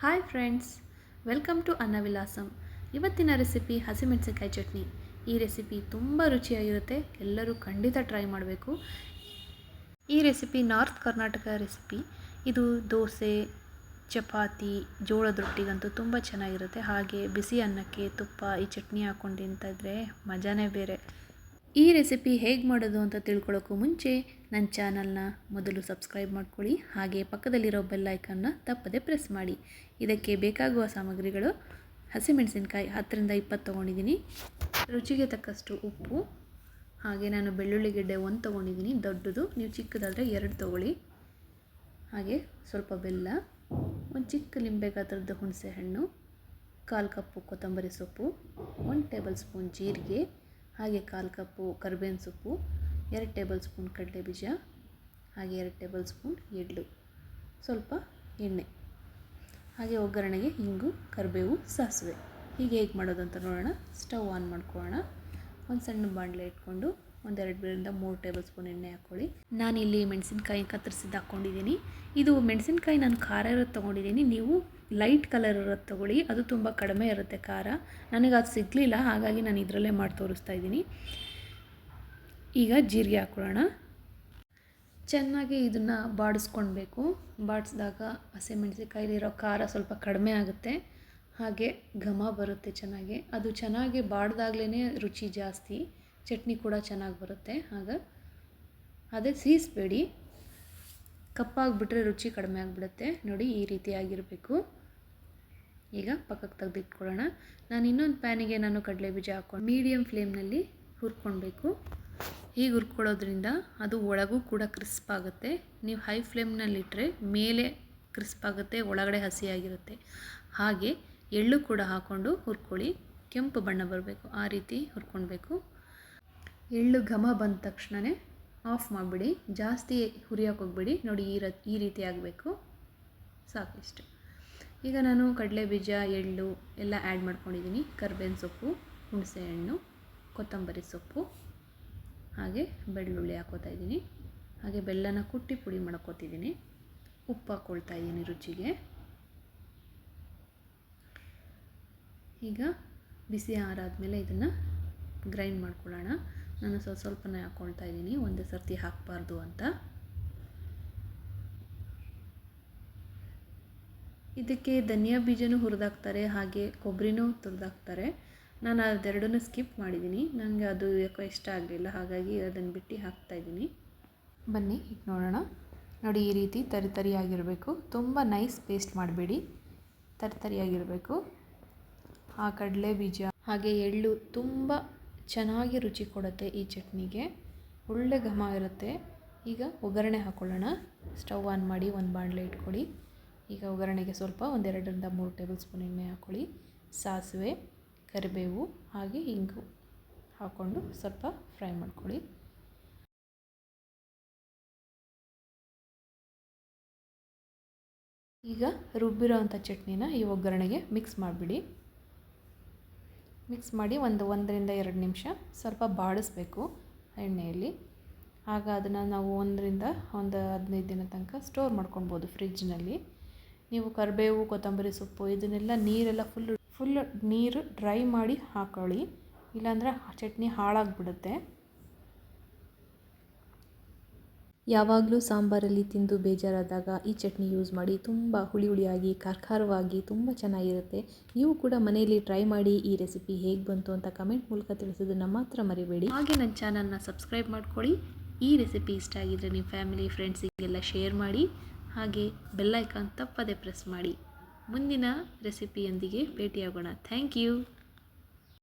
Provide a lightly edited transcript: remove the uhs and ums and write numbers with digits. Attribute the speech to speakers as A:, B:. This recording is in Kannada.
A: Hi friends, welcome to Annavilasam. ಇವತ್ತಿನ ರೆಸಿಪಿ ಹಸಿಮೆಣಸಿನಕಾಯಿ ಚಟ್ನಿ. ಈ ರೆಸಿಪಿ ತುಂಬ ರುಚಿಯಾಗಿರುತ್ತೆ. ಎಲ್ಲರೂ ಖಂಡಿತ ಟ್ರೈ ಮಾಡಬೇಕು. ಈ ರೆಸಿಪಿ ನಾರ್ತ್ ಕರ್ನಾಟಕ ರೆಸಿಪಿ. ಇದು ದೋಸೆ, ಚಪಾತಿ, ಜೋಳದ ರೊಟ್ಟಿಗಂತೂ ತುಂಬ ಚೆನ್ನಾಗಿರುತ್ತೆ. ಹಾಗೆ ಬಿಸಿ ಅನ್ನಕ್ಕೆ ತುಪ್ಪ ಈ ಚಟ್ನಿ ಹಾಕ್ಕೊಂಡು ತಿಂತಿದ್ರೆ ಮಜಾನೇ ಬೇರೆ. ಈ ರೆಸಿಪಿ ಹೇಗೆ ಮಾಡೋದು ಅಂತ ತಿಳ್ಕೊಳ್ಳೋಕ್ಕೂ ಮುಂಚೆ ನನ್ನ ಚಾನಲ್ನ ಮೊದಲು ಸಬ್ಸ್ಕ್ರೈಬ್ ಮಾಡ್ಕೊಳ್ಳಿ. ಹಾಗೆ ಪಕ್ಕದಲ್ಲಿರೋ ಬೆಲ್ ಐಕನ್ನ ತಪ್ಪದೆ ಪ್ರೆಸ್ ಮಾಡಿ. ಇದಕ್ಕೆ ಬೇಕಾಗುವ ಸಾಮಗ್ರಿಗಳು: ಹಸಿಮೆಣಸಿನಕಾಯಿ 10ರಿಂದ 20 ತೊಗೊಂಡಿದ್ದೀನಿ, ರುಚಿಗೆ ತಕ್ಕಷ್ಟು ಉಪ್ಪು, ಹಾಗೆ ನಾನು ಬೆಳ್ಳುಳ್ಳಿ ಗೆಡ್ಡೆ 1 ತೊಗೊಂಡಿದ್ದೀನಿ ದೊಡ್ಡದು, ನೀವು ಚಿಕ್ಕದಾದರೆ 2 ತೊಗೊಳ್ಳಿ, ಹಾಗೆ ಸ್ವಲ್ಪ ಬೆಲ್ಲ, ಒಂದು ಚಿಕ್ಕ ಲಿಂಬೆ ಗಾತ್ರದ ಹುಣಸೆ ಹಣ್ಣು, 1/4 ಕಪ್ಪು ಕೊತ್ತಂಬರಿ ಸೊಪ್ಪು, 1 ಟೇಬಲ್ ಸ್ಪೂನ್ ಜೀರಿಗೆ, ಹಾಗೆ 1/4 ಕಪ್ಪು ಕರಿಬೇವಿನ ಸೊಪ್ಪು, 2 ಟೇಬಲ್ ಸ್ಪೂನ್ ಕಡಲೆ ಬೀಜ, ಹಾಗೆ 2 ಟೇಬಲ್ ಸ್ಪೂನ್ ಎಳ್ಳು, ಸ್ವಲ್ಪ ಎಣ್ಣೆ, ಹಾಗೆ ಒಗ್ಗರಣೆಗೆ ಇಂಗು, ಕರಿಬೇವು, ಸಾಸಿವೆ. ಹೀಗೆ ಹೇಗೆ ಮಾಡೋದು ಅಂತ ನೋಡೋಣ. ಸ್ಟವ್ ಆನ್ ಮಾಡ್ಕೊಳ್ಳೋಣ. ಒಂದು ಸಣ್ಣ ಬಾಣಲೆ ಇಟ್ಕೊಂಡು 2ರಿಂದ 3 ಟೇಬಲ್ ಸ್ಪೂನ್ ಎಣ್ಣೆ ಹಾಕ್ಕೊಳ್ಳಿ. ನಾನಿಲ್ಲಿ ಮೆಣಸಿನ್ಕಾಯಿ ಕತ್ತರಿಸಿದ್ದು ಹಾಕ್ಕೊಂಡಿದ್ದೀನಿ. ಇದು ಮೆಣಸಿನ್ಕಾಯಿ ನಾನು ಖಾರ ಇರೋದು ತೊಗೊಂಡಿದ್ದೀನಿ. ನೀವು ಲೈಟ್ ಕಲರ್ ಇರೋದು ತೊಗೊಳ್ಳಿ, ಅದು ತುಂಬ ಕಡಿಮೆ ಇರುತ್ತೆ ಖಾರ. ನನಗೆ ಅದು ಸಿಗಲಿಲ್ಲ, ಹಾಗಾಗಿ ನಾನು ಇದರಲ್ಲೇ ಮಾಡಿ ತೋರಿಸ್ತಾ ಇದ್ದೀನಿ. ಈಗ ಜೀರಿಗೆ ಹಾಕ್ಕೊಳ್ಳೋಣ. ಚೆನ್ನಾಗಿ ಇದನ್ನು ಬಾಡಿಸ್ಕೊಳ್ಬೇಕು. ಬಾಡಿಸಿದಾಗ ಹಸಿಮೆಣಸಿನ್ಕಾಯಿಲಿರೋ ಖಾರ ಸ್ವಲ್ಪ ಕಡಿಮೆ ಆಗುತ್ತೆ, ಹಾಗೆ ಘಮ ಬರುತ್ತೆ ಚೆನ್ನಾಗಿ. ಅದು ಚೆನ್ನಾಗಿ ಬಾಡ್ದಾಗ್ಲೇ ರುಚಿ ಜಾಸ್ತಿ, ಚಟ್ನಿ ಕೂಡ ಚೆನ್ನಾಗಿ ಬರುತ್ತೆ. ಅದೇ ಸೀಸ್ಬೇಡಿ, ಕಪ್ಪಾಗಿಬಿಟ್ರೆ ರುಚಿ ಕಡಿಮೆ ಆಗಿಬಿಡುತ್ತೆ. ನೋಡಿ, ಈ ರೀತಿ ಆಗಿರಬೇಕು. ಈಗ ಪಕ್ಕಕ್ಕೆ ತೆಗೆದಿಟ್ಕೊಳ್ಳೋಣ. ನಾನು ಇನ್ನೊಂದು ಪ್ಯಾನಿಗೆ ಕಡಲೆ ಬೀಜ ಹಾಕ್ಕೊಂಡು ಮೀಡಿಯಮ್ ಫ್ಲೇಮ್ನಲ್ಲಿ ಹುರ್ಕೊಳ್ಬೇಕು. ಹೀಗೆ ಹುರ್ಕೊಳ್ಳೋದ್ರಿಂದ ಅದು ಒಳಗೂ ಕೂಡ ಕ್ರಿಸ್ಪ್ ಆಗುತ್ತೆ. ನೀವು ಹೈ ಫ್ಲೇಮ್ನಲ್ಲಿಟ್ಟರೆ ಮೇಲೆ ಕ್ರಿಸ್ಪ್ ಆಗುತ್ತೆ, ಒಳಗಡೆ ಹಸಿಯಾಗಿರುತ್ತೆ. ಹಾಗೆ ಎಳ್ಳು ಕೂಡ ಹಾಕ್ಕೊಂಡು ಹುರ್ಕೊಳ್ಳಿ. ಕೆಂಪು ಬಣ್ಣ ಬರಬೇಕು, ಆ ರೀತಿ ಹುರ್ಕೊಳ್ಬೇಕು. ಎಳ್ಳು ಘಮ ಬಂದ ತಕ್ಷಣವೇ ಆಫ್ ಮಾಡಿಬಿಡಿ, ಜಾಸ್ತಿ ಹುರಿಯೋಕೆ ಹೋಗ್ಬೇಡಿ. ನೋಡಿ, ಈ ರೀತಿ ಆಗಬೇಕು, ಸಾಕಿಷ್ಟು. ಈಗ ನಾನು ಕಡಲೆ ಬೀಜ, ಎಳ್ಳು ಎಲ್ಲ ಆ್ಯಡ್ ಮಾಡ್ಕೊಂಡಿದ್ದೀನಿ. ಕರಿಬೇವಿನ ಸೊಪ್ಪು, ಹುಣಸೆ ಹಣ್ಣು, ಕೊತ್ತಂಬರಿ ಸೊಪ್ಪು, ಹಾಗೆ ಬೆಳ್ಳುಳ್ಳಿ ಹಾಕ್ಕೋತಾ ಇದ್ದೀನಿ. ಹಾಗೆ ಬೆಲ್ಲನ ಕುಟ್ಟಿ ಪುಡಿ ಮಾಡ್ಕೋತಿದ್ದೀನಿ. ಉಪ್ಪು ಹಾಕ್ಕೊಳ್ತಾ ಇದ್ದೀನಿ ರುಚಿಗೆ. ಈಗ ಬಿಸಿ ಆರಾದಮೇಲೆ ಇದನ್ನು ಗ್ರೈಂಡ್ ಮಾಡ್ಕೊಳ್ಳೋಣ. ನಾನು ಸ್ವಲ್ಪನೇ ಹಾಕ್ಕೊಳ್ತಾ ಇದ್ದೀನಿ, ಒಂದೇ ಸರ್ತಿ ಹಾಕಬಾರ್ದು ಅಂತ. ಇದಕ್ಕೆ ಧನಿಯಾ ಬೀಜನೂ ಹುರಿದಾಕ್ತಾರೆ, ಹಾಗೆ ಕೊಬ್ಬರಿನೂ ತುರಿದಾಕ್ತಾರೆ. ನಾನು ಅದೆರಡನ್ನೂ ಸ್ಕಿಪ್ ಮಾಡಿದ್ದೀನಿ. ನನಗೆ ಅದು ಯಾಕೋ ಇಷ್ಟ ಆಗಲಿಲ್ಲ, ಹಾಗಾಗಿ ಅದನ್ನು ಬಿಟ್ಟು ಹಾಕ್ತಾಯಿದ್ದೀನಿ. ಬನ್ನಿ ಈಗ ನೋಡೋಣ. ನೋಡಿ, ಈ ರೀತಿ ತರಿತರಿಯಾಗಿರಬೇಕು. ತುಂಬ ನೈಸ್ ಪೇಸ್ಟ್ ಮಾಡಬೇಡಿ, ತರಿತರಿಯಾಗಿರಬೇಕು. ಆ ಕಡಲೆ ಬೀಜ ಹಾಗೆ ಎಳ್ಳು ತುಂಬ ಚೆನ್ನಾಗಿ ರುಚಿ ಕೊಡುತ್ತೆ ಈ ಚಟ್ನಿಗೆ. ಒಳ್ಳೆ ಘಮ ಇರುತ್ತೆ. ಈಗ ಒಗ್ಗರಣೆ ಹಾಕ್ಕೊಳ್ಳೋಣ. ಸ್ಟವ್ ಆನ್ ಮಾಡಿ ಒಂದು ಬಾಣಲೆ ಇಟ್ಕೊಳ್ಳಿ. ಈಗ ಒಗ್ಗರಣೆಗೆ ಸ್ವಲ್ಪ 2ರಿಂದ 3 ಟೇಬಲ್ ಸ್ಪೂನ್ ಎಣ್ಣೆ ಹಾಕ್ಕೊಳ್ಳಿ. ಸಾಸಿವೆ, ಕರಿಬೇವು, ಹಾಗೆ ಇಂಗು ಹಾಕ್ಕೊಂಡು ಸ್ವಲ್ಪ ಫ್ರೈ ಮಾಡ್ಕೊಳ್ಳಿ. ಈಗ ರುಬ್ಬಿರೋ ಅಂಥ ಚಟ್ನಿನ ಈ ಒಗ್ಗರಣೆಗೆ ಮಿಕ್ಸ್ ಮಾಡಿಬಿಡಿ. ಮಿಕ್ಸ್ ಮಾಡಿ 1ರಿಂದ 2 ನಿಮಿಷ ಸ್ವಲ್ಪ ಬಾಡಿಸ್ಬೇಕು ಎಣ್ಣೆಯಲ್ಲಿ. ಆಗ ಅದನ್ನು ನಾವು 1ರಿಂದ 15 ದಿನ ತನಕ ಸ್ಟೋರ್ ಮಾಡ್ಕೊಳ್ಬೋದು ಫ್ರಿಡ್ಜ್ನಲ್ಲಿ. ನೀವು ಕರಿಬೇವು, ಕೊತ್ತಂಬರಿ ಸೊಪ್ಪು ಇದನ್ನೆಲ್ಲ ನೀರೆಲ್ಲ ಫುಲ್ ನೀರು ಡ್ರೈ ಮಾಡಿ ಹಾಕೊಳ್ಳಿ, ಇಲ್ಲಾಂದರೆ ಚಟ್ನಿ ಹಾಳಾಗಿಬಿಡುತ್ತೆ. ಯಾವಾಗಲೂ ಸಾಂಬಾರಲ್ಲಿ ತಿಂದು ಬೇಜಾರಾದಾಗ ಈ ಚಟ್ನಿ ಯೂಸ್ ಮಾಡಿ. ತುಂಬ ಹುಳಿಯಾಗಿ ಖಾರವಾಗಿ ತುಂಬ ಚೆನ್ನಾಗಿರುತ್ತೆ. ನೀವು ಕೂಡ ಮನೆಯಲ್ಲಿ ಟ್ರೈ ಮಾಡಿ. ಈ ರೆಸಿಪಿ ಹೇಗೆ ಬಂತು ಅಂತ ಕಮೆಂಟ್ ಮೂಲಕ ತಿಳಿಸೋದನ್ನು ಮಾತ್ರ ಮರಿಬೇಡಿ. ಹಾಗೆ ನನ್ನ ಚಾನಲ್ನ ಸಬ್ಸ್ಕ್ರೈಬ್ ಮಾಡ್ಕೊಳ್ಳಿ. ಈ ರೆಸಿಪಿ ಇಷ್ಟ ಆಗಿದ್ದರೆ ನಿಮ್ಮ ಫ್ಯಾಮಿಲಿ ಫ್ರೆಂಡ್ಸಿಗೆಲ್ಲ ಶೇರ್ ಮಾಡಿ. ಹಾಗೆ ಬೆಲ್ ಐಕಾನ್ ತಪ್ಪದೆ ಪ್ರೆಸ್ ಮಾಡಿ. ಮುಂದಿನ ರೆಸಿಪಿಯೊಂದಿಗೆ ಭೇಟಿಯಾಗೋಣ. Thank you.